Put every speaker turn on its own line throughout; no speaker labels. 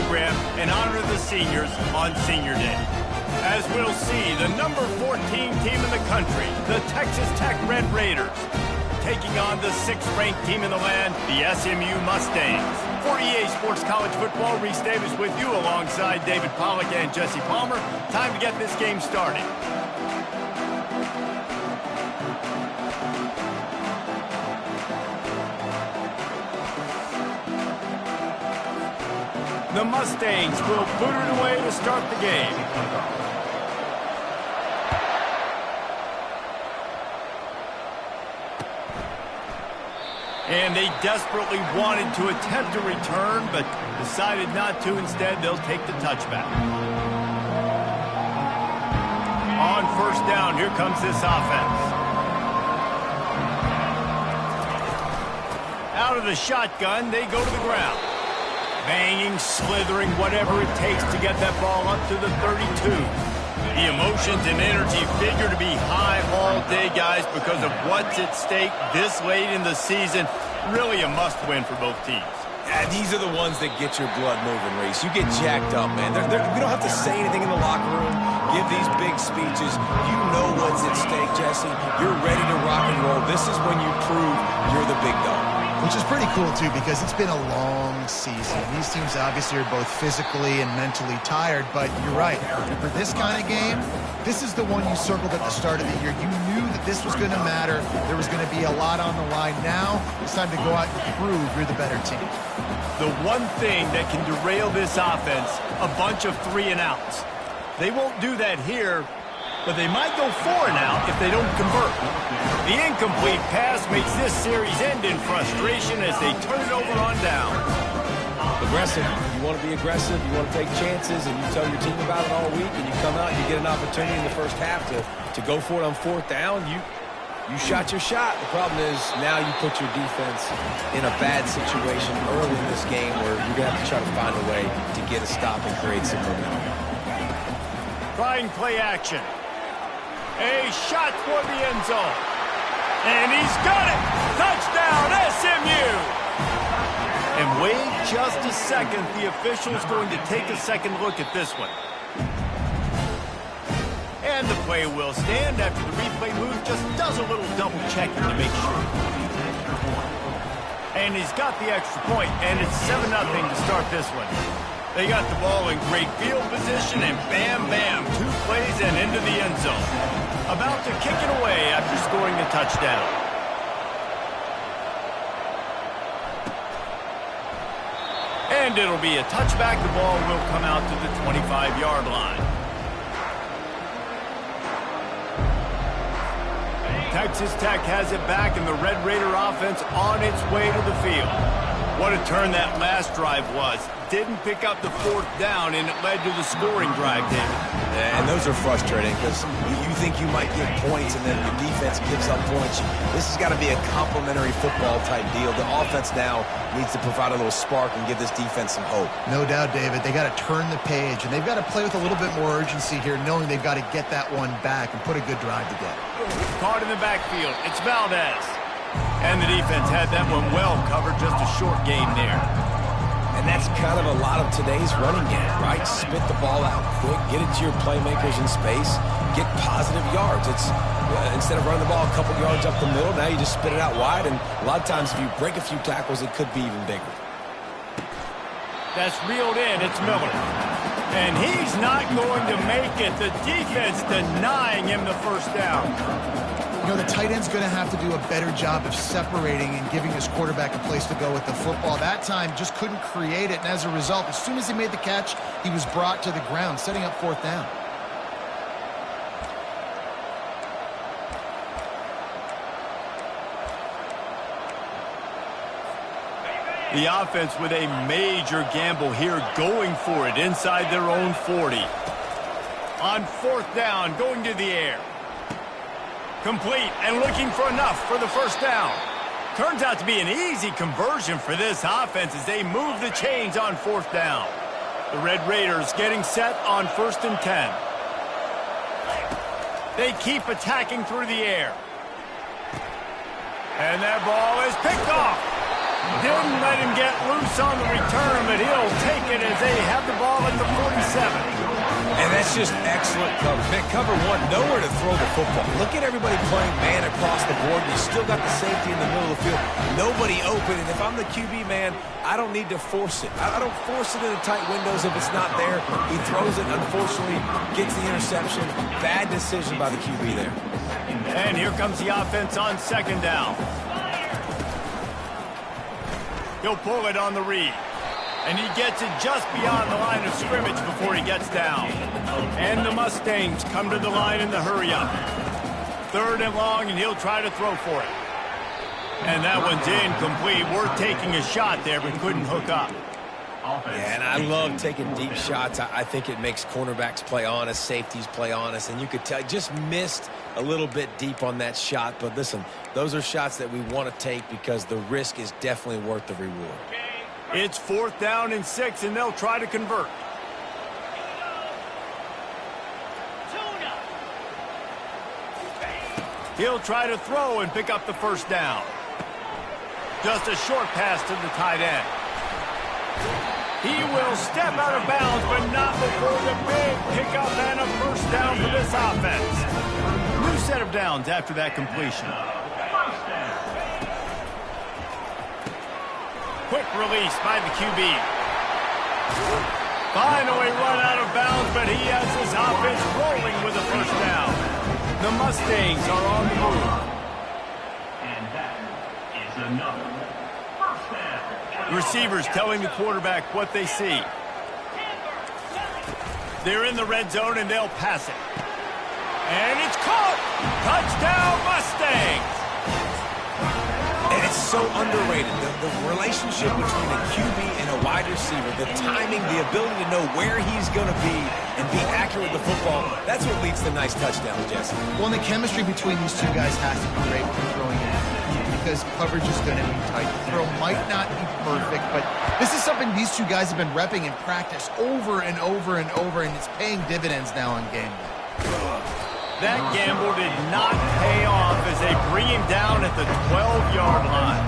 program and honor the seniors on Senior Day. As we'll see, the number 14 team in the country, the Texas Tech Red Raiders, taking on the 6th-ranked team in the land, the SMU Mustangs. For EA Sports College Football, Reese Davis with you alongside David Pollack and Jesse Palmer. Time to get this game started. The Mustangs will boot it away to start the game. And they desperately wanted to attempt a return, but decided not to. Instead, they'll take the touchback. On first down, here comes this offense. Out of the shotgun, they go to the ground. Banging, slithering, whatever it takes to get that ball up to the 32. The emotions and energy figure to be high all day, guys, because of what's at stake this late in the season. Really a must-win for both teams.
Yeah, these are the ones that get your blood moving, Reese. You get jacked up, man. We don't have to say anything in the locker room, give these big speeches. You know what's at stake, Jesse. You're ready to rock and roll. This is when you prove you're the big dog.
Which is pretty cool, too, because it's been a long season. These teams obviously are both physically and mentally tired, but you're right. For this kind of game, this is the one you circled at the start of the year. You knew that this was going to matter. There was going to be a lot on the line. Now, it's time to go out and prove you're the better team.
The one thing that can derail this offense, a bunch of 3-and-outs. They won't do that here, but they might go 4-and-out if they don't convert. The incomplete pass makes this series end in frustration as they turn it over on down.
Aggressive. You want to be aggressive, you want to take chances, and you tell your team about it all week, and you come out and you get an opportunity in the first half to go for it on fourth down. You shot your shot. The problem is now you put your defense in a bad situation early in this game where you're going to have to try to find a way to get a stop and create some momentum.
Trying play action. A shot for the end zone. And he's got it! Touchdown, SMU! And wait just a second. The official's going to take a second look at this one. And the play will stand after the replay move just does a little double checking to make sure. And he's got the extra point, and it's 7-0 to start this one. They got the ball in great field position, and bam, bam, 2 plays and into the end zone. About to kick it away after scoring the touchdown. And it'll be a touchback. The ball will come out to the 25-yard line. Texas Tech has it back, and the Red Raider offense on its way to the field. What a turn that last drive was. Didn't pick up the 4th down, and it led to the scoring drive, David.
Yeah, and those are frustrating because you think you might get points, and then the defense gives up points. This has got to be a complementary football-type deal. The offense now needs to provide a little spark and give this defense some hope.
No doubt, David. They got to turn the page, and they've got to play with a little bit more urgency here, knowing they've got to get that one back and put a good drive together.
Caught in the backfield. It's Valdez. And the defense had that one well covered, just a short game there.
And that's kind of a lot of today's running game, right? Spit the ball out quick, get it to your playmakers in space, get positive yards. It's instead of running the ball a couple yards up the middle, now you just spit it out wide, and a lot of times if you break a few tackles, it could be even bigger.
That's reeled in. It's Miller. And he's not going to make it. The defense denying him the first down.
You know, the tight end's going to have to do a better job of separating and giving his quarterback a place to go with the football. That time just couldn't create it, and as a result, as soon as he made the catch, he was brought to the ground, setting up 4th down.
The offense with a major gamble here, going for it inside their own 40. On 4th down, going to the air. Complete and looking for enough for the first down. Turns out to be an easy conversion for this offense as they move the chains on 4th down. The Red Raiders getting set on 1st and 10. They keep attacking through the air. And that ball is picked off. Didn't let him get loose on the return, but he'll take it as they have
That's just excellent coverage. Man, cover one, nowhere to throw the football. Look at everybody playing man across the board. You still got the safety in the middle of the field. Nobody open. And if I'm the QB, man, I don't need to force it. I don't force it into tight windows if it's not there. He throws it, unfortunately, gets the interception. Bad decision by the QB there.
And here comes the offense on second down. He'll pull it on the read. And he gets it just beyond the line of scrimmage before he gets down. And the Mustangs come to the line in the hurry-up. 3rd and long, and he'll try to throw for it. And that one's incomplete. We're taking a shot there, but couldn't hook up.
Yeah, and I love taking deep shots. I think it makes cornerbacks play honest, safeties play honest, and you could tell just missed a little bit deep on that shot. But listen, those are shots that we want to take because the risk is definitely worth the reward.
It's 4th down and 6, and they'll try to convert. He'll try to throw and pick up the 1st down. Just a short pass to the tight end. He will step out of bounds, but not before the big pickup and a 1st down for this offense. New set of downs after that completion. Quick release by the QB. Finally run out of bounds, but he has his offense rolling with a 1st down. The Mustangs are on the move.
And that is another 1st down.
Receivers telling the quarterback what they see. They're in the red zone, and they'll pass it. And it's caught! Touchdown, Mustangs!
And it's so underrated. The relationship between a QB and a wide receiver, the timing, the ability to know where he's going to be and be accurate with the football, that's what leads to nice touchdowns, Jesse.
Well, and the chemistry between these two guys has to be great when throwing it because coverage is going to be tight. The throw might not be perfect, but this is something these two guys have been repping in practice over and over and over, and it's paying dividends now on game day.
That gamble did not pay off as they bring him down at the 12-yard line.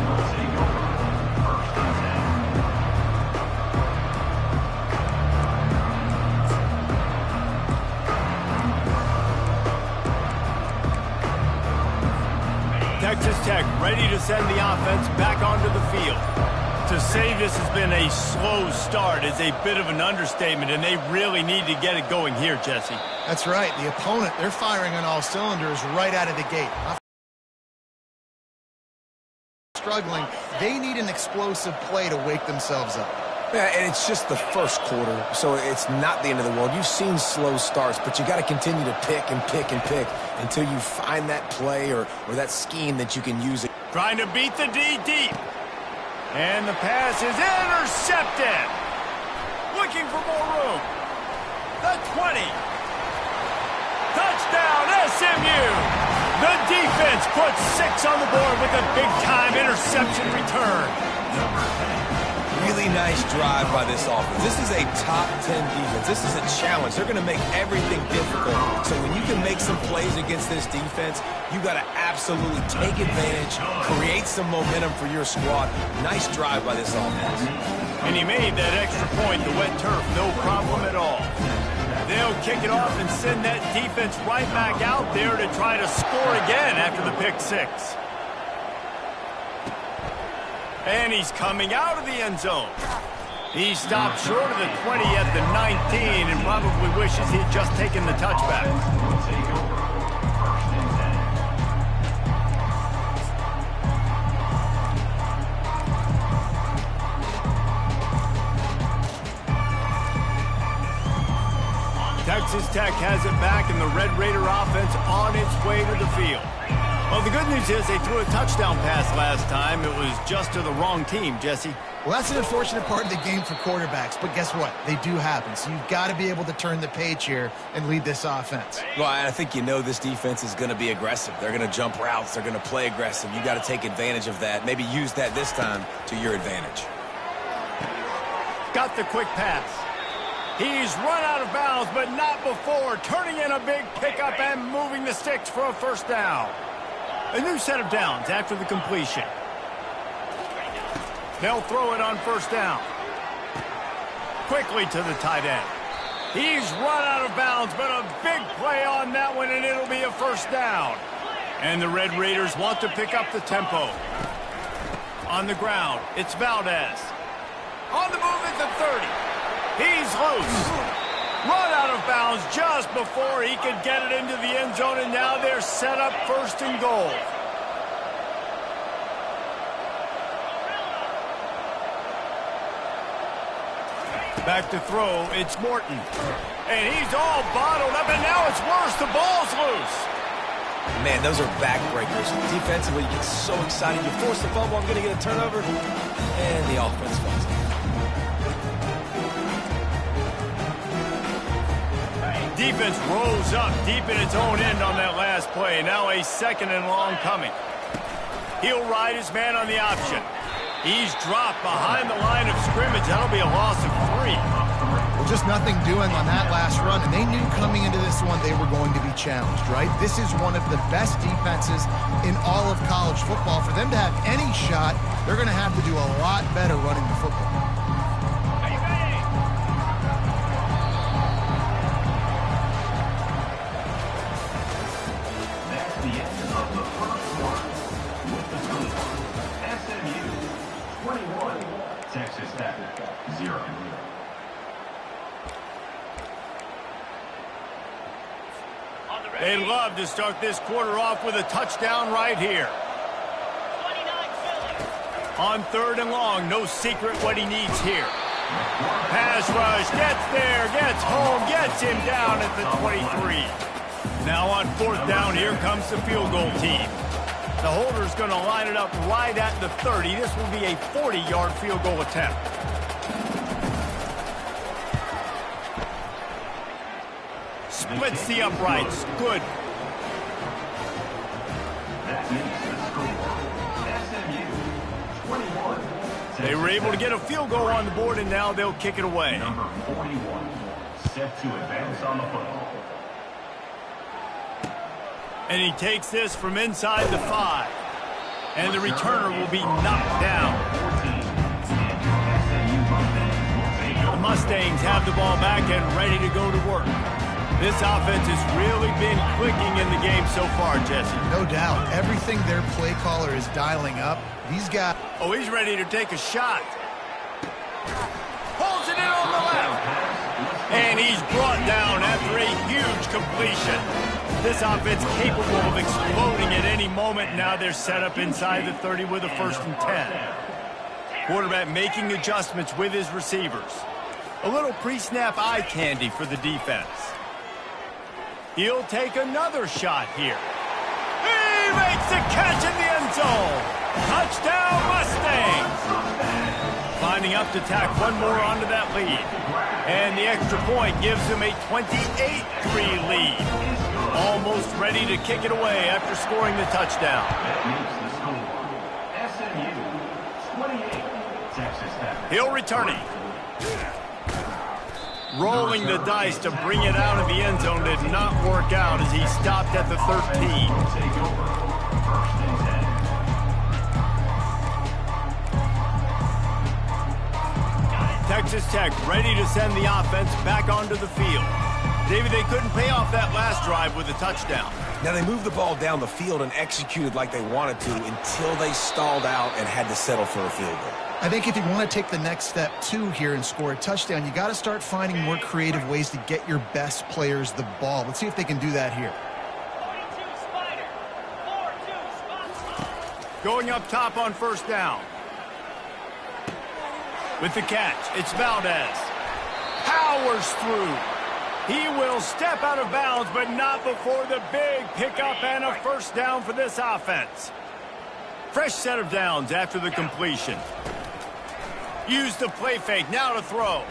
Texas Tech ready to send the offense back onto the field. To say this has been a slow start is a bit of an understatement, and they really need to get it going here, Jesse.
That's right. The opponent, they're firing on all cylinders right out of the gate. Struggling, they need an explosive play to wake themselves up.
Yeah, and it's just the first quarter, so it's not the end of the world. You've seen slow starts, but you got to continue to pick and pick and pick until you find that play or that scheme that you can use it.
Trying to beat the D deep. And the pass is intercepted. Looking for more room. The 20. Touchdown, SMU. The defense puts 6 on the board with a big-time interception return.
Really nice drive by this offense. This is a top 10 defense. This is a challenge. They're going to make everything difficult. So when you can make some plays against this defense, you got to absolutely take advantage, create some momentum for your squad. Nice drive by this offense.
And he made that extra point, the wet turf, no problem at all. They'll kick it off and send that defense right back out there to try to score again after the pick 6. And he's coming out of the end zone. He stopped short of the 20 at the 19 and probably wishes he'd just taken the touchback. Texas Tech has it back, and the Red Raider offense on its way to the field. Well, the good news is they threw a touchdown pass last time. It was just to the wrong team, Jesse.
Well, that's an unfortunate part of the game for quarterbacks, but guess what? They do happen, so you've got to be able to turn the page here and lead this offense.
Well, I think you know this defense is going to be aggressive. They're going to jump routes. They're going to play aggressive. You got to take advantage of that. Maybe use that this time to your advantage.
Got the quick pass. He's run out of bounds, but not before turning in a big pickup and moving the sticks for a 1st down. A new set of downs after the completion. They'll throw it on 1st down. Quickly to the tight end. He's run out of bounds, but a big play on that one, and it'll be a first down. And the Red Raiders want to pick up the tempo. On the ground, it's Valdez. On the move at the 30. He's loose. Run out of bounds just before he could get it into the end zone, and now they're set up first and goal. Back to throw, it's Morton. And he's all bottled up, and now it's worse. The ball's loose.
Man, those are backbreakers. Defensively, you get so excited. You force the fumble, I'm going to get a turnover, and the offense falls out.
Defense rolls up deep in its own end on that last play. Now a second and long coming. He'll ride his man on the option. He's dropped behind the line of scrimmage. That'll be a loss of 3.
Well, just nothing doing on that last run, and they knew coming into this one they were going to be challenged, right? This is one of the best defenses in all of college football. For them to have any shot, they're going to have to do a lot better running the football.
That's the end of the first quarter. With the score, SMU 21, Texas Tech 0.
They'd love to start this quarter off with a touchdown right here. On 3rd and long, no secret what he needs here. Pass rush, gets there, gets home, gets him down at the 23. Now on 4th down, here comes the field goal team. The holder's going to line it up right at the 30. This will be a 40-yard field goal attempt. Splits the uprights. Good.
That makes the score. SMU 21.
They were able to get a field goal on the board, and now they'll kick it away.
Number 41, set to advance on the football.
And he takes this from inside the 5. And the returner will be knocked down. The Mustangs have the ball back and ready to go to work. This offense has really been clicking in the game so far, Jesse.
No doubt. Everything their play caller is dialing up, these guys...
Oh, he's ready to take a shot. Holds it in on the left. And he's brought down after a huge completion. This offense capable of exploding at any moment. Now they're set up inside the 30 with a 1st and 10. Quarterback making adjustments with his receivers. A little pre-snap eye candy for the defense. He'll take another shot here. He makes the catch in the end zone. Touchdown, Mustangs. Lining up to tack one more onto that lead. And the extra point gives them a 28-3 lead. Almost ready to kick it away after scoring the touchdown.
That makes the score. SMU 28, Texas Tech.
He'll return it. Rolling the dice to bring it out of the end zone did not work out as he stopped at the 13.
Take over. 1st and 10.
Texas Tech ready to send the offense back onto the field. David, they couldn't pay off that last drive with a touchdown.
Now, they moved the ball down the field and executed like they wanted to until they stalled out and had to settle for a field goal.
I think if you want to take the next step, too, here and score a touchdown, you got to start finding more creative ways to get your best players the ball. Let's see if they can do that here.
Going up top on 1st down. With the catch, it's Valdez. Powers through. He will step out of bounds, but not before the big pickup and a 1st down for this offense. Fresh set of downs after the completion. Use the play fake, now to throw.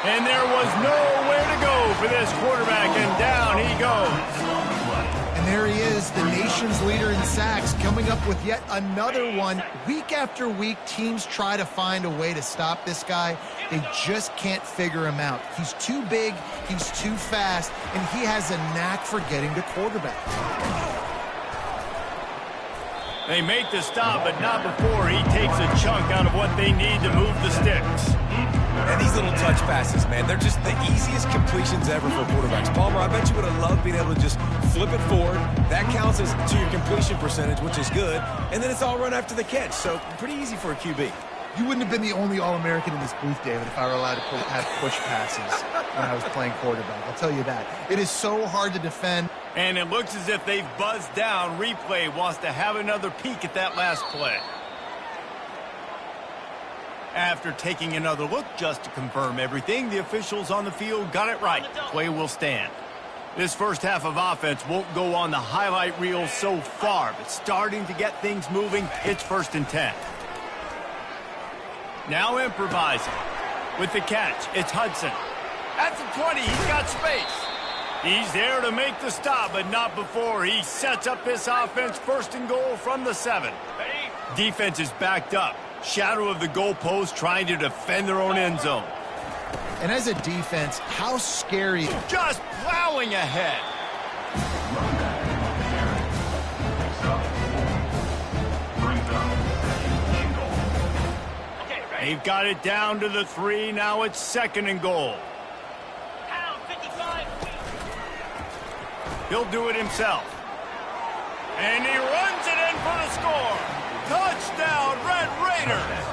And there was nowhere to go for this quarterback, and down he goes.
And there he is, the nation's leader in sacks, coming up with yet another one. Week after week, teams try to find a way to stop this guy. They just can't figure him out. He's too big, he's too fast, and he has a knack for getting to quarterbacks.
They make the stop, but not before he takes a chunk out of what they need to move the sticks.
And these little touch passes, man, they're just the easiest completions ever for quarterbacks. Palmer, I bet you would have loved being able to just flip it forward. That counts as to your completion percentage, which is good. And then it's all run after the catch. So pretty easy for a QB.
You wouldn't have been the only All-American in this booth, David, if I were allowed to have push passes when I was playing quarterback. I'll tell you that. It is so hard to defend.
And it looks as if they've buzzed down. Replay wants to have another peek at that last play. After taking another look just to confirm everything, the officials on the field got it right. Play will stand. This first half of offense won't go on the highlight reel so far, but starting to get things moving, it's 1st and 10. Now improvising. With the catch, it's Hudson. At the 20, he's got space. He's there to make the stop, but not before he sets up this offense 1st and goal from the 7. Defense is backed up. Shadow of the goalpost trying to defend their own end zone.
And as a defense, how scary.
Just plowing ahead. They've got it down to the 3. Now it's 2nd and goal. He'll do it himself. And he runs it in for the score. Touchdown, Red Raiders.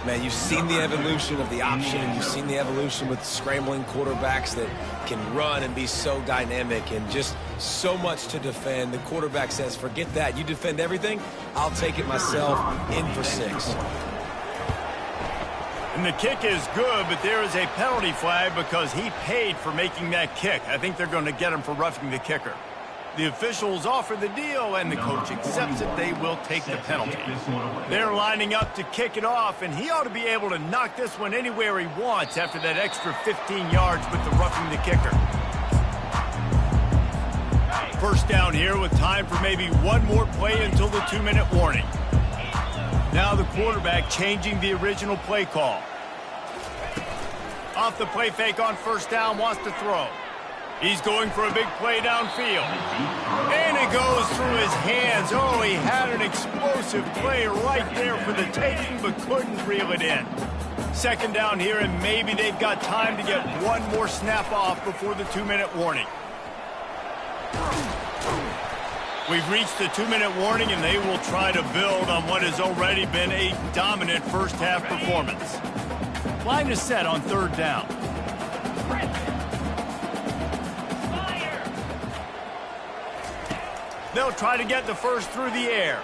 Man, you've seen the evolution of the option, and you've seen the evolution with scrambling quarterbacks that can run and be so dynamic and just so much to defend. The quarterback says, forget that. You defend everything, I'll take it myself. In for 6.
And the kick is good, but there is a penalty flag because he paid for making that kick. I think they're going to get him for roughing the kicker. The officials offer the deal, and the coach accepts it. They will take the penalty. They're lining up to kick it off, and he ought to be able to knock this one anywhere he wants after that extra 15 yards with the roughing the kicker. 1st down here with time for maybe one more play until the 2-minute warning. Now the quarterback changing the original play call. Off the play fake on 1st down, wants to throw. He's going for a big play downfield. And it goes through his hands. Oh, he had an explosive play right there for the taking, but couldn't reel it in. 2nd down here, and maybe they've got time to get one more snap off before the 2-minute warning. We've reached the 2-minute warning, and they will try to build on what has already been a dominant first half performance. Line is set on 3rd down. They'll try to get the first through the air.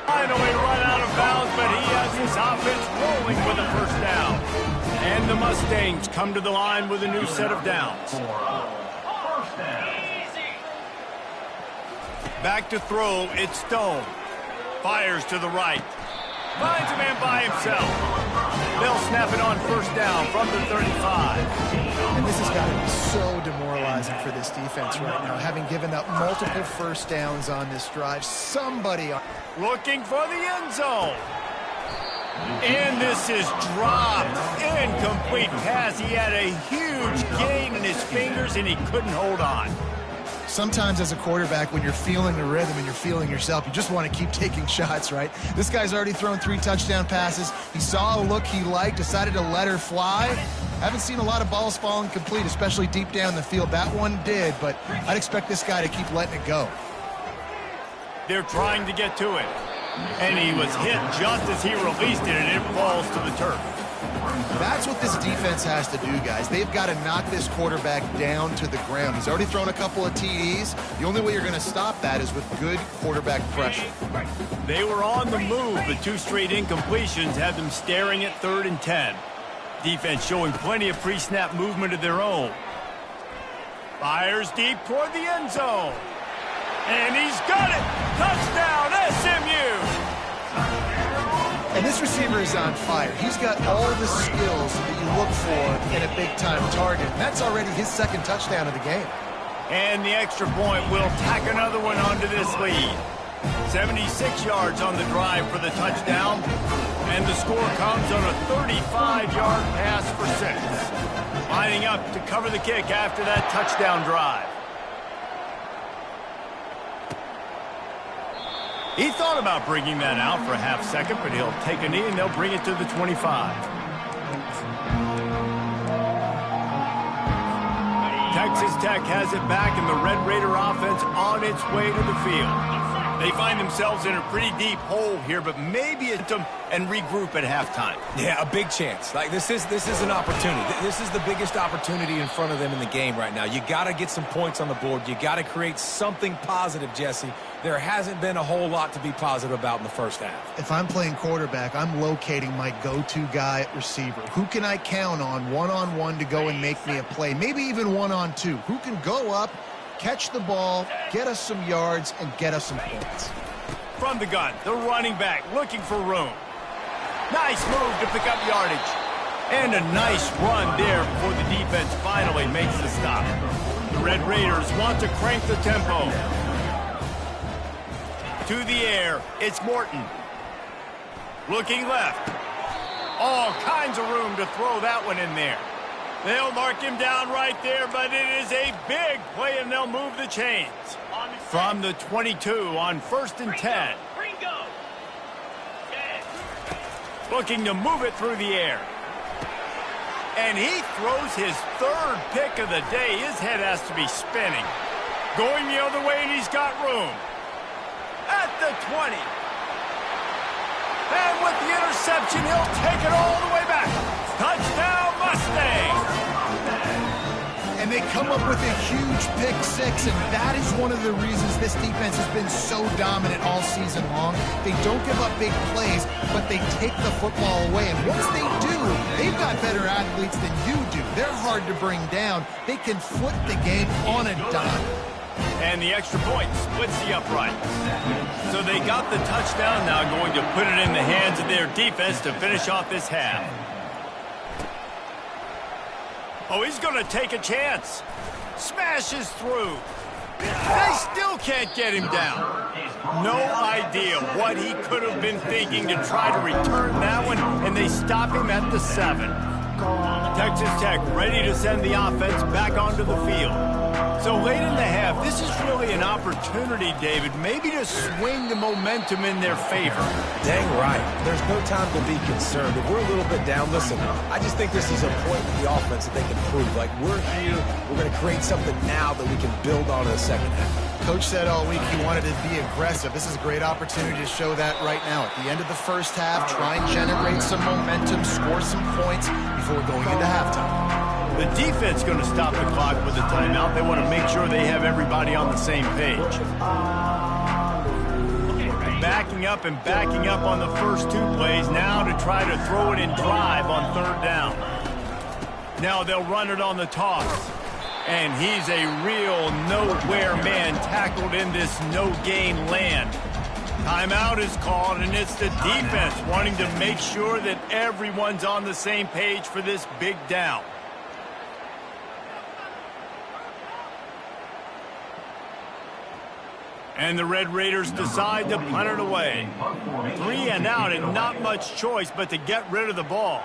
Finally run out of bounds, but he has his offense rolling with a 1st down. And the Mustangs come to the line with a new set of downs. Back to throw, it's Stone. Fires to the right. Finds a man by himself. They'll snap it on 1st down from the 35.
And this has got to be so demoralizing for this defense right now, having given up multiple 1st downs on this drive. Somebody
looking for the end zone. And this is dropped. Incomplete pass. He had a huge gain in his fingers, and he couldn't hold on.
Sometimes as a quarterback, when you're feeling the rhythm and you're feeling yourself, you just want to keep taking shots, right? This guy's already thrown 3 touchdown passes. He saw a look he liked, decided to let her fly. Haven't seen a lot of balls falling complete, especially deep down the field. That one did, but I'd expect this guy to keep letting it go.
They're trying to get to it. And he was hit just as he released it, and it falls to the turf.
That's what this defense has to do, guys. They've got to knock this quarterback down to the ground. He's already thrown a couple of TDs. The only way you're going to stop that is with good quarterback pressure.
They were on the move, but 2 straight incompletions had them staring at 3rd and 10. Defense showing plenty of pre-snap movement of their own. Fires deep toward the end zone. And he's got it! Touchdown, SMU!
And this receiver is on fire. He's got all the skills that you look for in a big-time target. And that's already his 2nd touchdown of the game.
And the extra point will tack another one onto this lead. 76 yards on the drive for the touchdown. And the score comes on a 35-yard pass for 6. Lining up to cover the kick after that touchdown drive. He thought about bringing that out for a half second, but he'll take a knee and they'll bring it to the 25. Texas Tech has it back, and the Red Raider offense on its way to the field. They find themselves in a pretty deep hole here, but maybe it's them and regroup at halftime.
Yeah, a big chance. Like this is an opportunity. This is the biggest opportunity in front of them in the game right now. You got to get some points on the board. You got to create something positive, Jesse. There hasn't been a whole lot to be positive about in the first half.
If I'm playing quarterback, I'm locating my go-to guy at receiver. Who can I count on one-on-one to go and make me a play? Maybe even one-on-two. Who can go up, catch the ball, get us some yards, and get us some points?
From the gun, the running back looking for room. Nice move to pick up yardage. And a nice run there before the defense finally makes the stop. The Red Raiders want to crank the tempo. To the air, it's Morton. Looking left. All kinds of room to throw that one in there. They'll mark him down right there, but it is a big play, and they'll move the chains. From the 22 on 1st and 10. Looking to move it through the air. And he throws his 3rd pick of the day. His head has to be spinning. Going the other way, and he's got room. At the 20. And with the interception, he'll take it all the way back. Touchdown, Mustang!
And they come up with a huge pick six, and that is one of the reasons this defense has been so dominant all season long. They don't give up big plays, but they take the football away. And once they do, they've got better athletes than you do. They're hard to bring down. They can flip the game on a dime.
And the extra point splits the upright. So they got the touchdown, now going to put it in the hands of their defense to finish off this half. Oh, he's going to take a chance. Smashes through. They still can't get him down. No idea what he could have been thinking to try to return that one, and they stop him at the 7. Texas Tech ready to send the offense back onto the field. So late in the half, this is really an opportunity, David, maybe to swing the momentum in their favor.
Dang right. There's no time to be concerned. If we're a little bit down, listen, I just think this is a point with the offense that they can prove. Like, we're here, we're going to create something now that we can build on in the second half.
Coach said all week he wanted to be aggressive. This is a great opportunity to show that right now. At the end of the first half, try and generate some momentum, score some points before going into halftime.
The defense going to stop the clock with a timeout. They want to make sure they have everybody on the same page. Backing up and backing up on the first 2 plays now to try to throw it and drive on 3rd down. Now they'll run it on the toss. And he's a real nowhere man tackled in this no-gain land. Timeout is called, and it's the defense wanting to make sure that everyone's on the same page for this big down. And the Red Raiders decide to punt it away. 3 and out, and not much choice but to get rid of the ball.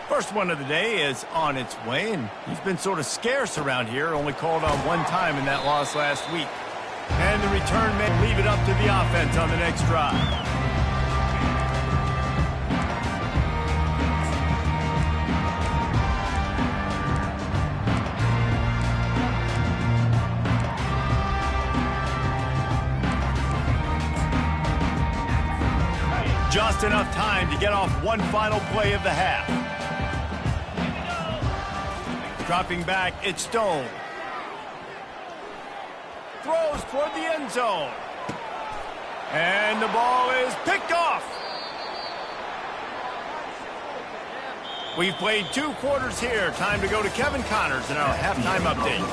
First one of the day is on its way, and he's been sort of scarce around here, only called on 1 time in that loss last week. And the return men leave it up to the offense on the next drive. Just enough time to get off one final play of the half. Dropping back, it's Stone. Throws toward the end zone. And the ball is picked off. We've played 2 quarters here. Time to go to Kevin Connors in our halftime update.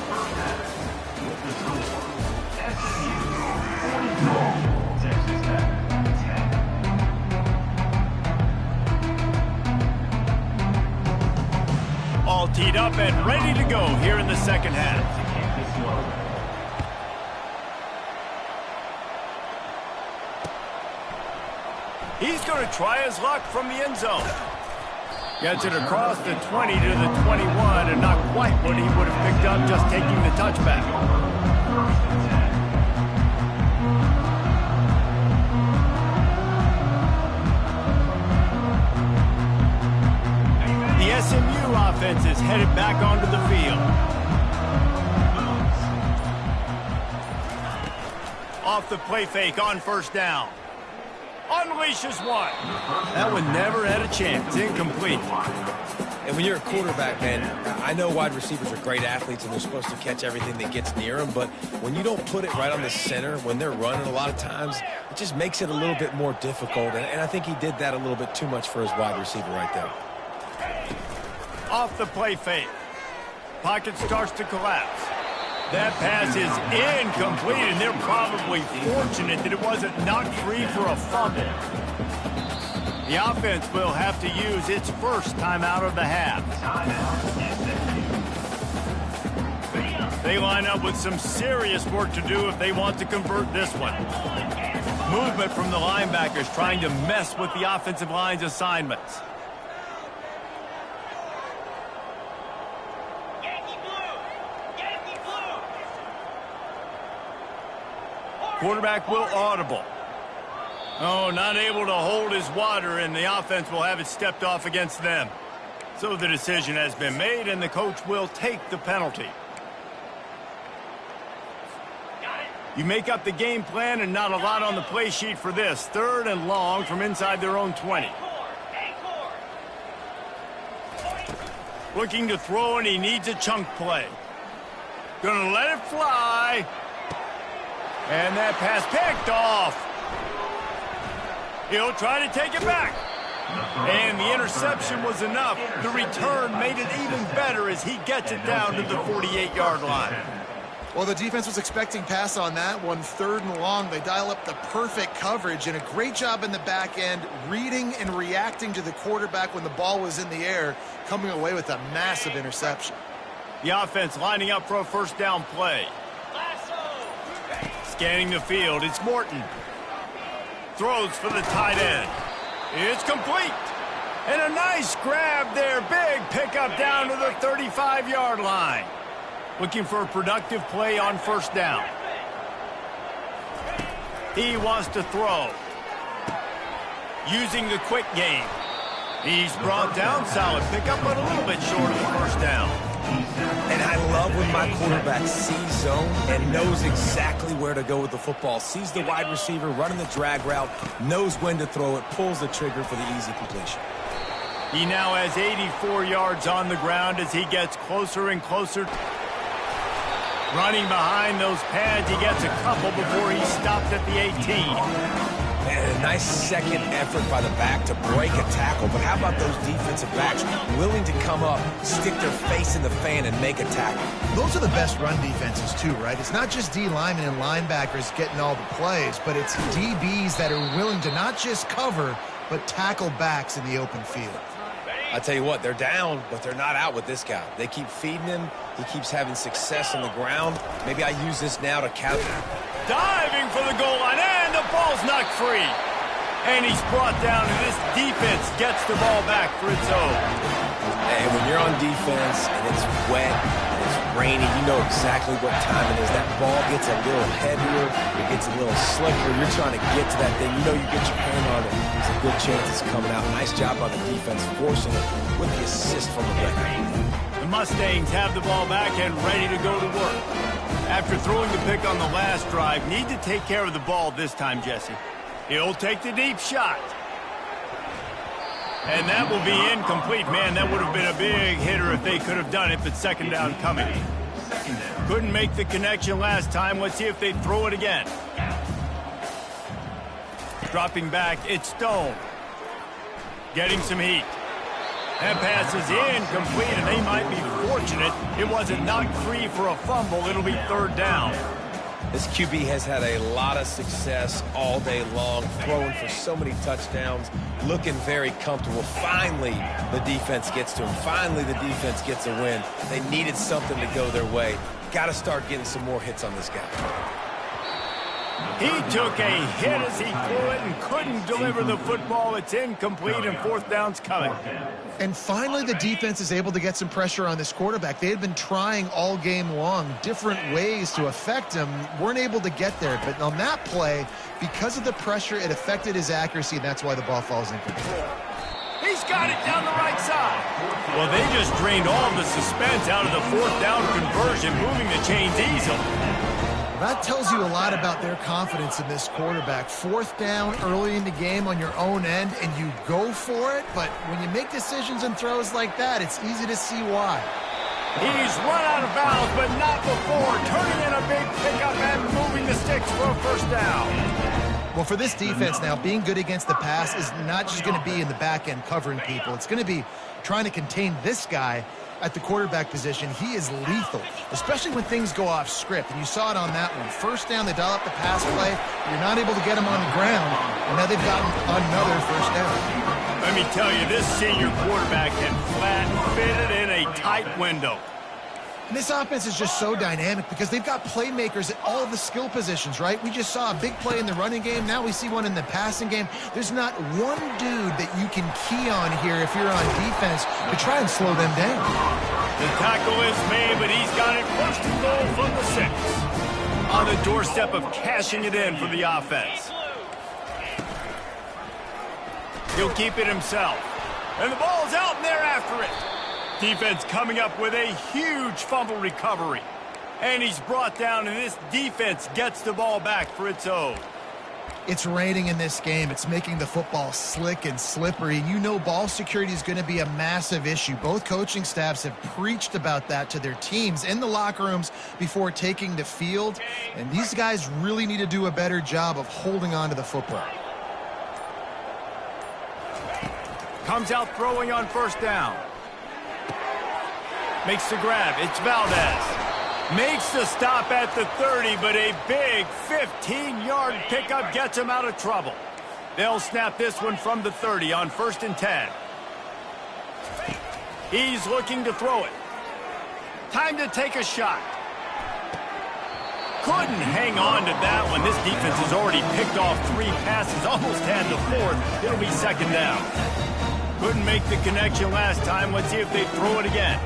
All teed up and ready to go here in the second half. He's going to try his luck from the end zone. Gets it across the 20 to the 21, and not quite what he would have picked up just taking the touchback. Off the play fake on first down. Unleashes one. That one never had a chance. Incomplete.
And when you're a quarterback, man, I know wide receivers are great athletes and they're supposed to catch everything that gets near them, but when you don't put it right on the center, when they're running a lot of times, it just makes it a little bit more difficult. And I think he did that a little bit too much for his wide receiver right there.
Off the play fake. Pocket starts to collapse. That pass is incomplete, and they're probably fortunate that it wasn't knocked free for a fumble. The offense will have to use its first timeout of the half. They line up with some serious work to do if they want to convert this one. Movement from the linebackers trying to mess with the offensive line's assignments. Quarterback will audible. Oh, not able to hold his water, and the offense will have it stepped off against them. So the decision has been made, and the coach will take the penalty. You make up the game plan, and not a lot on the play sheet for this. 3rd and long from inside their own 20. Looking to throw, and he needs a chunk play. Gonna let it fly. And that pass picked off. He'll try to take it back. And the interception was enough. The return made it even better as he gets it down to the 48-yard line.
Well, the defense was expecting pass on that one. 3rd and long. They dial up the perfect coverage and a great job in the back end, reading and reacting to the quarterback when the ball was in the air, coming away with a massive interception.
The offense lining up for a first down play. Scanning the field, it's Morton. Throws for the tight end. It's complete. And a nice grab there. Big pickup down to the 35-yard line. Looking for a productive play on first down. He wants to throw. Using the quick game. He's brought down. Solid pickup, but a little bit short of the first down.
And I love when my quarterback sees zone and knows exactly where to go with the football. Sees the wide receiver running the drag route, knows when to throw it, pulls the trigger for the easy completion.
He now has 84 yards on the ground as he gets closer and closer. Running behind those pads, he gets a couple before he stopped at the 18.
And a nice second effort by the back to break a tackle. But how about those defensive backs willing to come up, stick their face in the fan, and make a tackle?
Those are the best run defenses, too, right? It's not just D linemen and linebackers getting all the plays, but it's DBs that are willing to not just cover, but tackle backs in the open field.
I tell you what, they're down, but they're not out with this guy. They keep feeding him. He keeps having success on the ground. Maybe I use this now to counter.
Diving for the goal line, and the ball's knocked free. And he's brought down, and this defense gets the ball back for its own.
And when you're on defense and it's wet and it's rainy, you know exactly what time it is. That ball gets a little heavier, it gets a little slicker. You're trying to get to that thing. You know you get your hand on it. There's a good chance it's coming out. Nice job by the defense forcing it with the assist from the record.
The Mustangs have the ball back and ready to go to work. After throwing the pick on the last drive, need to take care of the ball this time, Jesse. He'll take the deep shot. And that will be incomplete. Man, that would have been a big hitter if they could have done it, but second down coming. Couldn't make the connection last time. Let's see if they throw it again. Dropping back, it's Stone. Getting some heat. That pass is incomplete, and they might be fortunate it wasn't knocked free for a fumble. It'll be third down.
This QB has had a lot of success all day long, throwing for so many touchdowns, looking very comfortable. Finally, the defense gets to him. Finally, the defense gets a win. They needed something to go their way. Got to start getting some more hits on this guy.
He took a hit as he threw it and couldn't deliver the football. It's incomplete, and fourth down's coming.
And finally, the defense is able to get some pressure on this quarterback. They had been trying all game long different ways to affect him, weren't able to get there. But on that play, because of the pressure, it affected his accuracy, and that's why the ball falls incomplete.
He's got it down the right side. Well, they just drained all of the suspense out of the fourth down conversion, moving the chains easily.
That tells you a lot about their confidence in this quarterback. 4th down early in the game on your own end, and you go for it, but when you make decisions and throws like that, it's easy to see why.
He's run out of bounds, but not before turning in a big pickup and moving the sticks for a first down.
Well, for this defense now, being good against the pass is not just going to be in the back end covering people. It's going to be trying to contain this guy at the quarterback position. He is lethal, especially when things go off script. And you saw it on that one. First down, they dial up the pass play. You're not able to get him on the ground, and now they've gotten another first down.
Let me tell you, this senior quarterback can flat fit it in a tight window.
And this offense is just so dynamic because they've got playmakers at all of the skill positions, right? We just saw a big play in the running game. Now we see one in the passing game. There's not one dude that you can key on here if you're on defense to try and slow them down.
The tackle is made, but he's got it first and goal from the 6. On the doorstep of cashing it in for the offense. He'll keep it himself. And the ball's out and they're after it. Defense coming up with a huge fumble recovery. And he's brought down, and this defense gets the ball back for its own.
It's raining in this game. It's making the football slick and slippery. You know ball security is going to be a massive issue. Both coaching staffs have preached about that to their teams in the locker rooms before taking the field. And these guys really need to do a better job of holding on to the football.
Comes out throwing on first down. Makes the grab. It's Valdez. Makes the stop at the 30, but a big 15-yard pickup gets him out of trouble. They'll snap this one from the 30 on 1st and 10. He's looking to throw it. Time to take a shot. Couldn't hang on to that one. This defense has already picked off 3 passes, almost had the 4th. It'll be 2nd down. Couldn't make the connection last time. Let's see if they throw it again.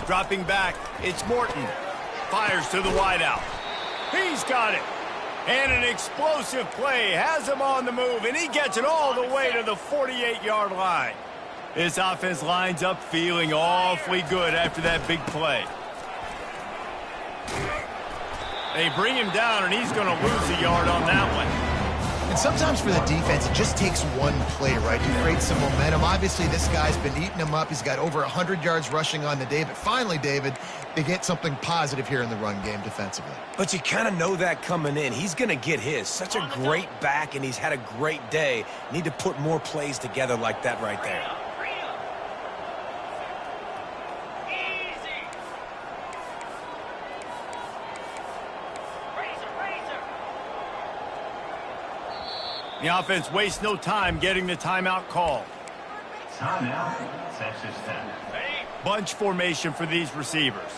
Dropping back, it's Morton. Fires to the wideout. He's got it. And an explosive play has him on the move, and he gets it all the way to the 48-yard line. This offense lines up feeling awfully good after that big play. They bring him down, and he's going to lose a yard on that one.
And sometimes for the defense, it just takes one play, right, to create some momentum. Obviously, this guy's been eating them up. He's got over 100 yards rushing on the day. But finally, David, they get something positive here in the run game defensively.
But you kind of know that coming in. He's going to get his. Such a great back, and he's had a great day. Need to put more plays together like that right there.
The offense wastes no time getting the timeout call.
Timeout, Texas Tech.
Bunch formation for these receivers.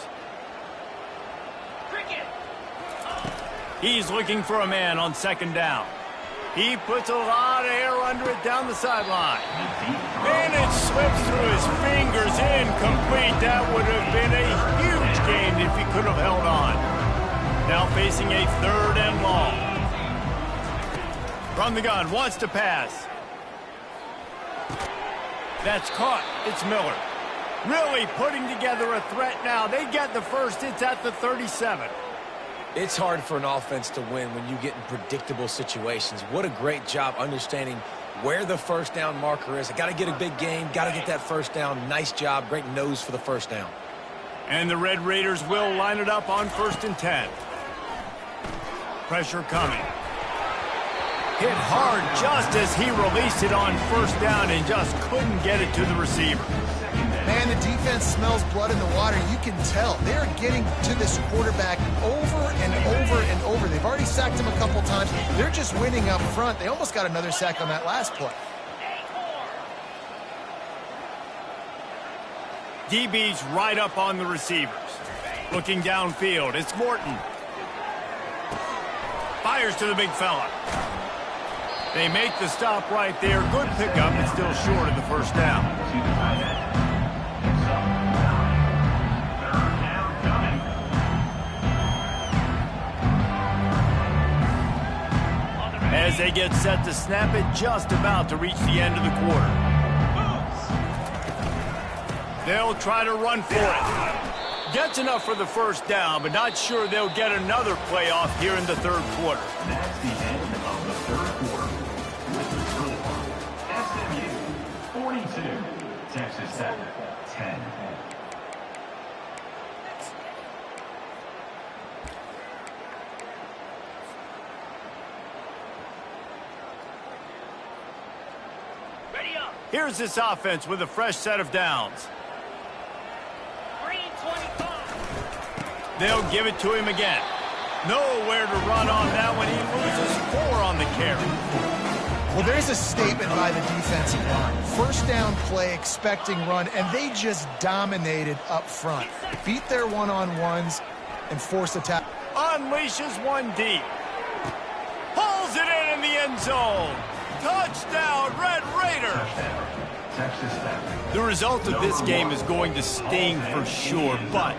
He's looking for a man on 2nd down. He puts a lot of air under it down the sideline. And it slips through his fingers, incomplete. That would have been a huge gain if he could have held on. Now facing a 3rd and long. From the gun, wants to pass. That's caught. It's Miller. Really putting together a threat now. They get the first. It's at the 37.
It's hard for an offense to win when you get in predictable situations. What a great job understanding where the first down marker is. I got to get a big gain. Got to get that first down. Nice job. Great nose for the first down.
And the Red Raiders will line it up on 1st and 10. Pressure coming. Hit hard just as he released it on 1st down and just couldn't get it to the receiver.
Man, the defense smells blood in the water. You can tell. They're getting to this quarterback over and over and over. They've already sacked him a couple times. They're just winning up front. They almost got another sack on that last play.
DB's right up on the receivers. Looking downfield, it's Morton. Fires to the big fella. They make the stop right there. Good pickup, but still short of the first down. As they get set to snap it, just about to reach the end of the quarter. They'll try to run for it. Gets enough for the first down, but not sure they'll get another playoff here in the third quarter.
That's the end of the third quarter. With the score, SMU 42, Texas Tech 10.
Here's this offense with a fresh set of downs. They'll give it to him again. Nowhere to run on that one. He loses 4 on the carry.
Well, there's a statement by the defensive line. First down play, expecting run, and they just dominated up front. Beat their one-on-ones and force attack.
Unleashes one deep. Pulls it in the end zone. Touchdown, Red Raider.
Texas Tech.
The result of this game is going to sting for sure, but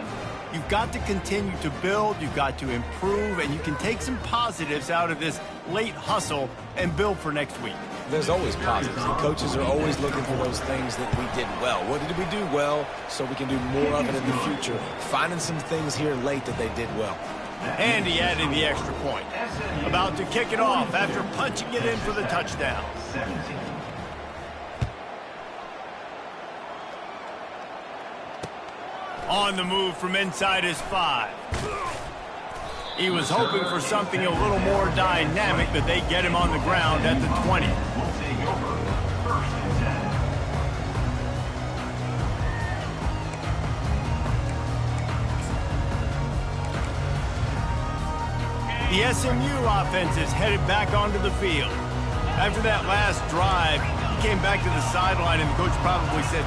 you've got to continue to build, you've got to improve, and you can take some positives out of this late hustle and build for next week.
There's always positives, and coaches are always looking for those things that we did well. What did we do well so we can do more of it in the future? Finding some things here late that they did well.
Andy adding the extra point. About to kick it off after punching it in for the touchdown.
17.
On the move from inside his 5. He was hoping for something a little more dynamic, but they get him on the ground at the 20.
We'll take over first and 10.
The SMU offense is headed back onto the field. After that last drive, he came back to the sideline, and the coach probably said,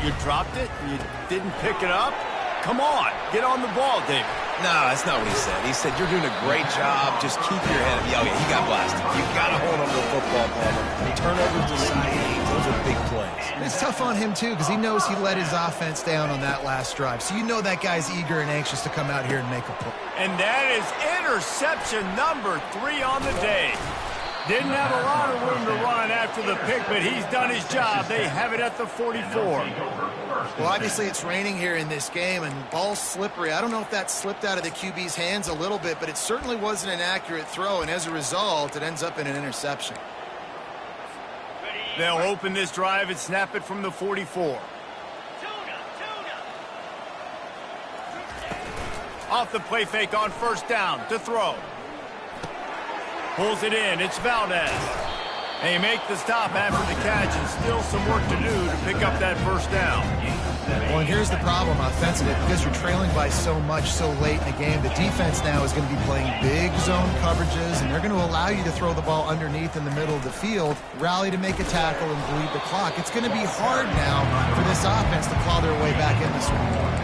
"You dropped it? You didn't pick it up? Come on, get on the ball, David."
No, that's not what he said. He said, you're doing a great job. Just keep your head up. Yeah, okay, he got blasted. You got to hold on to the football, Palmer. Turnovers decide games. Those are big plays.
And it's tough on him, too, because he knows he let his offense down on that last drive. So you know that guy's eager and anxious to come out here and make a play.
And that is interception number 3 on the day. Didn't have a lot of room to run after the pick, but he's done his job. They have it at the 44.
Well, obviously it's raining here in this game, and ball's slippery. I don't know if that slipped out of the QB's hands a little bit, but it certainly wasn't an accurate throw, and as a result, it ends up in an interception.
They'll open this drive and snap it from the 44. Off the play fake on first down to throw. Pulls it in. It's Valdez. They make the stop after the catch, and still some work to do to pick up that first down.
Well, and here's the problem offensively. Because you're trailing by so much so late in the game, the defense now is going to be playing big zone coverages, and they're going to allow you to throw the ball underneath in the middle of the field, rally to make a tackle, and bleed the clock. It's going to be hard now for this offense to claw their way back in this one.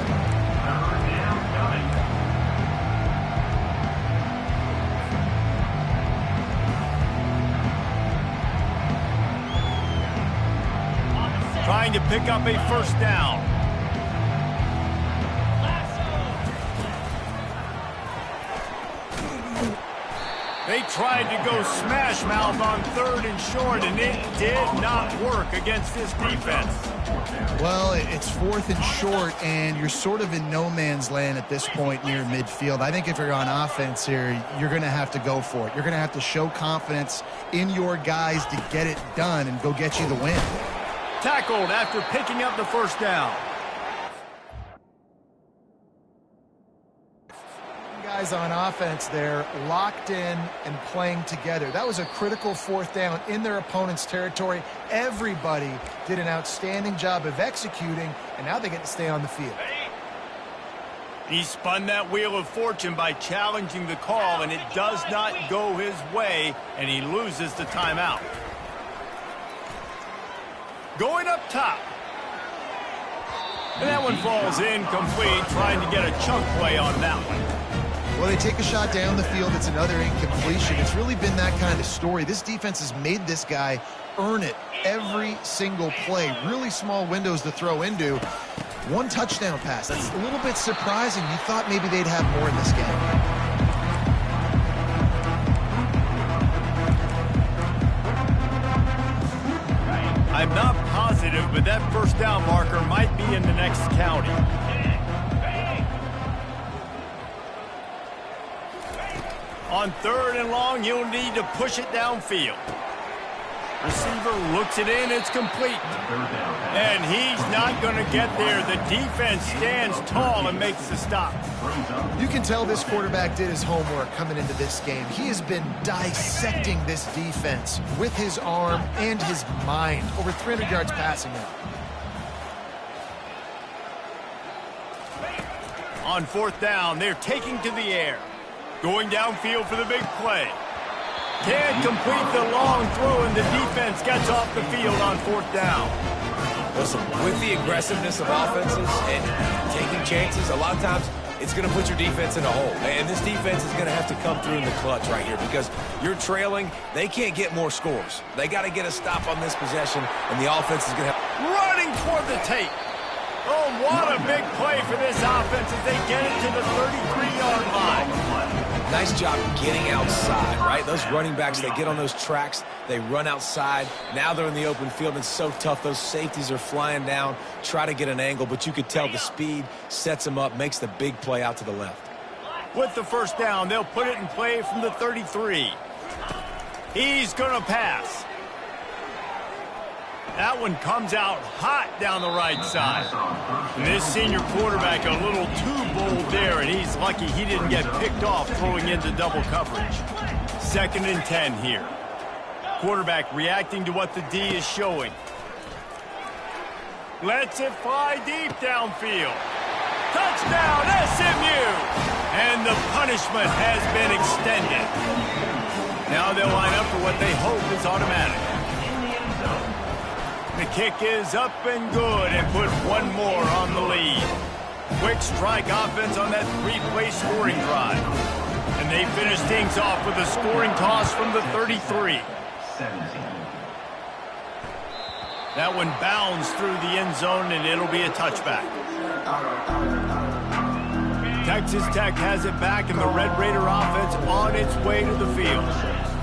Trying to pick up a first down. They tried to go smash mouth on 3rd and short, and it did not work against this defense.
Well, it's 4th and short, and you're sort of in no man's land at this point near midfield. I think if you're on offense here, you're going to have to go for it. You're going to have to show confidence in your guys to get it done and go get you the win.
Tackled after picking up the first down.
Guys on offense there locked in and playing together. That was a critical 4th down in their opponent's territory. Everybody did an outstanding job of executing, and now they get to stay on the field.
He spun that wheel of fortune by challenging the call, and it does not go his way, and he loses the timeout. Going up top. And that one falls incomplete, trying to get a chunk play on that one.
Well, they take a shot down the field. It's another incompletion. It's really been that kind of story. This defense has made this guy earn it every single play. Really small windows to throw into. 1 touchdown pass. That's a little bit surprising. You thought maybe they'd have more in this game.
I'm not positive, but that first down marker might be in the next county. On 3rd and long, you'll need to push it downfield. Receiver looks it in, it's complete. And he's not going to get there. The defense stands tall and makes the stop.
You can tell this quarterback did his homework coming into this game. He has been dissecting this defense with his arm and his mind. Over 300 yards passing now.
On 4th down, they're taking to the air. Going downfield for the big play. Can't complete the long throw, and the defense gets off the field on 4th down.
Listen, with the aggressiveness of offenses and taking chances, a lot of times it's going to put your defense in a hole. And this defense is going to have to come through in the clutch right here because you're trailing. They can't get more scores. They got to get a stop on this possession, and the offense is going to have...
Running toward the tape. Oh, what a big play for this offense as they get it to the 33-yard line.
Nice job getting outside, right? Those running backs, they get on those tracks, they run outside. Now they're in the open field. It's so tough. Those safeties are flying down, try to get an angle, but you could tell the speed sets them up, makes the big play out to the left.
With the 1st down, they'll put it in play from the 33. He's going to pass. That one comes out hot down the right side. And this senior quarterback a little too bold there, and he's lucky he didn't get picked off throwing into double coverage. 2nd and 10 here. Quarterback reacting to what the D is showing. Lets it fly deep downfield. Touchdown, SMU! And the punishment has been extended. Now they'll line up for what they hope is automatic. The kick is up and good and put one more on the lead. Quick strike offense on that 3-play scoring drive. And they finish things off with a scoring toss from the 33. That one bounds through the end zone and it'll be a touchback. Texas Tech has it back and the Red Raider offense on its way to the field.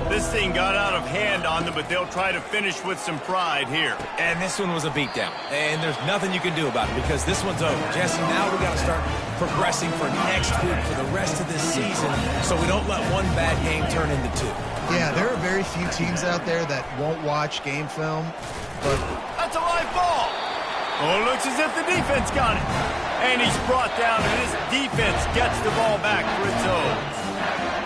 This thing got out of hand on them, but they'll try to finish with some pride here.
And this one was a beatdown. And there's nothing you can do about it because this one's over. Jesse, now we got to start progressing for next week, for the rest of this season, so we don't let one bad game turn into two.
Yeah, there are very few teams out there that won't watch game film, but...
That's a live ball! Oh, it looks as if the defense got it. And he's brought down, and his defense gets the ball back for its own.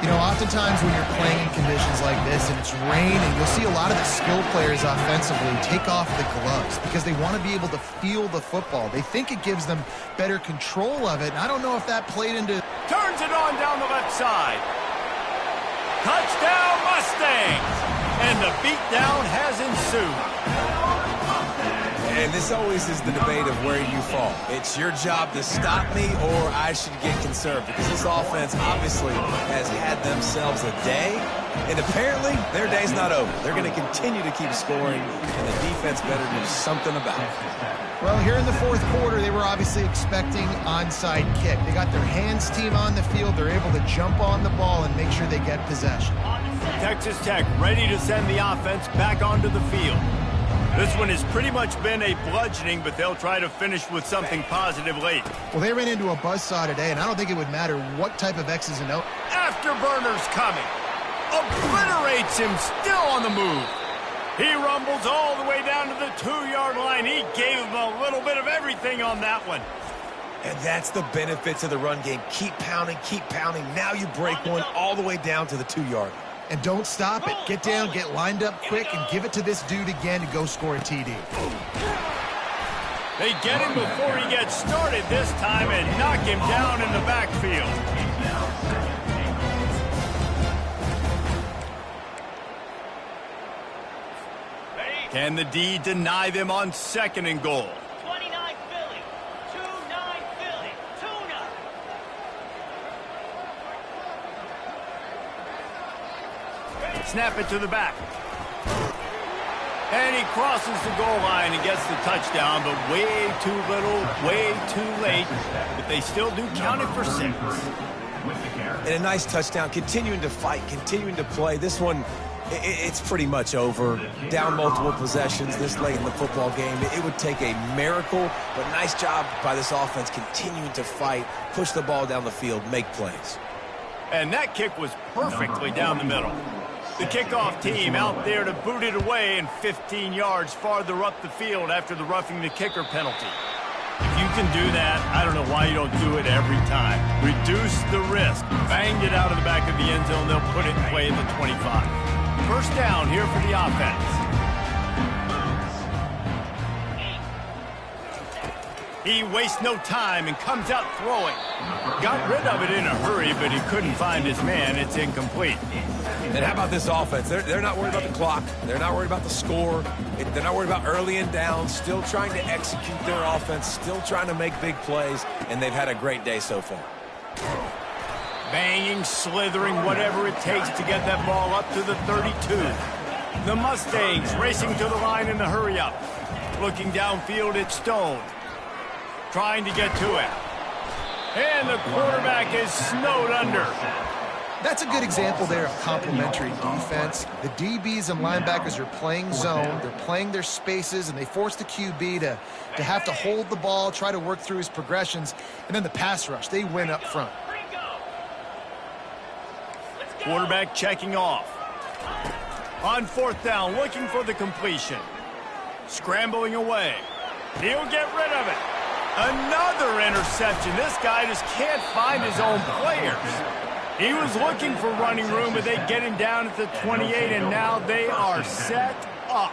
You know, oftentimes when you're playing in conditions like this and it's raining, you'll see a lot of the skill players offensively take off the gloves because they want to be able to feel the football. They think it gives them better control of it, and I don't know if that played into...
Turns it on down the left side. Touchdown Mustangs! And the beatdown has ensued.
And this always is the debate of where you fall. It's your job to stop me or I should get conserved because this offense obviously has had themselves a day, and apparently their day's not over. They're going to continue to keep scoring, and the defense better do something about it.
Well, here in the 4th quarter, they were obviously expecting onside kick. They got their hands team on the field. They're able to jump on the ball and make sure they get possession.
Texas Tech ready to send the offense back onto the field. This one has pretty much been a bludgeoning, but they'll try to finish with something positive late.
Well, they ran into a buzzsaw today, and I don't think it would matter what type of X's and O's.
Afterburner's coming. Obliterates him, still on the move. He rumbles all the way down to the 2-yard line. He gave him a little bit of everything on that one.
And that's the benefits of the run game. Keep pounding, keep pounding. Now you break one all the way down to the 2-yard line.
And don't stop it. Get down, get lined up quick, and give it to this dude again to go score a TD.
They get him before he gets started this time and knock him down in the backfield. Can the D deny them on 2nd and goal?
29 Philly, 2-9 Philly, tuna.
Snap it to the back. And he crosses the goal line and gets the touchdown, but way too little, way too late. But they still do count it for 6.
And a nice touchdown, continuing to fight, continuing to play. This one, it's pretty much over. Down multiple possessions this late in the football game. It would take a miracle, but nice job by this offense continuing to fight, push the ball down the field, make plays.
And that kick was perfectly down the middle. The kickoff team out there to boot it away and 15 yards farther up the field after the roughing the kicker penalty. If you can do that, I don't know why you don't do it every time. Reduce the risk. Banged it out of the back of the end zone. They'll put it in play in the 25. First down here for the offense. He wastes no time and comes out throwing. Got rid of it in a hurry, but he couldn't find his man. It's incomplete.
And how about this offense? They're not worried about the clock. They're not worried about the score. They're not worried about early and down. Still trying to execute their offense. Still trying to make big plays. And they've had a great day so far.
Banging, slithering, whatever it takes to get that ball up to the 32. The Mustangs racing to the line in the hurry-up. Looking downfield at Stone. Trying to get to it. And the quarterback is snowed under.
That's a good example there of complementary defense. The DBs and linebackers are playing zone. They're playing their spaces, and they force the QB to have to hold the ball, try to work through his progressions. And then the pass rush, they win up front.
Quarterback checking off. On fourth down, looking for the completion. Scrambling away. He'll get rid of it. Another interception. This guy just can't find his own players. He was looking for running room, but they get him down at the 28, and now they are set up.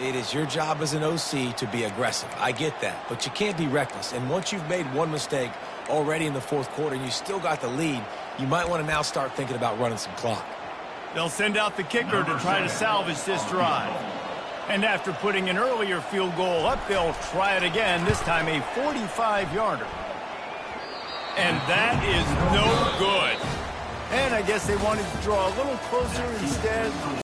It is your job as an OC to be aggressive. I get that, but you can't be reckless. And once you've made one mistake already in the fourth quarter and you still got the lead, you might want to now start thinking about running some clock.
They'll send out the kicker to try to salvage this drive. And after putting an earlier field goal up, they'll try it again, this time a 45-yarder. And that is no good. And I guess they wanted to draw a little closer instead.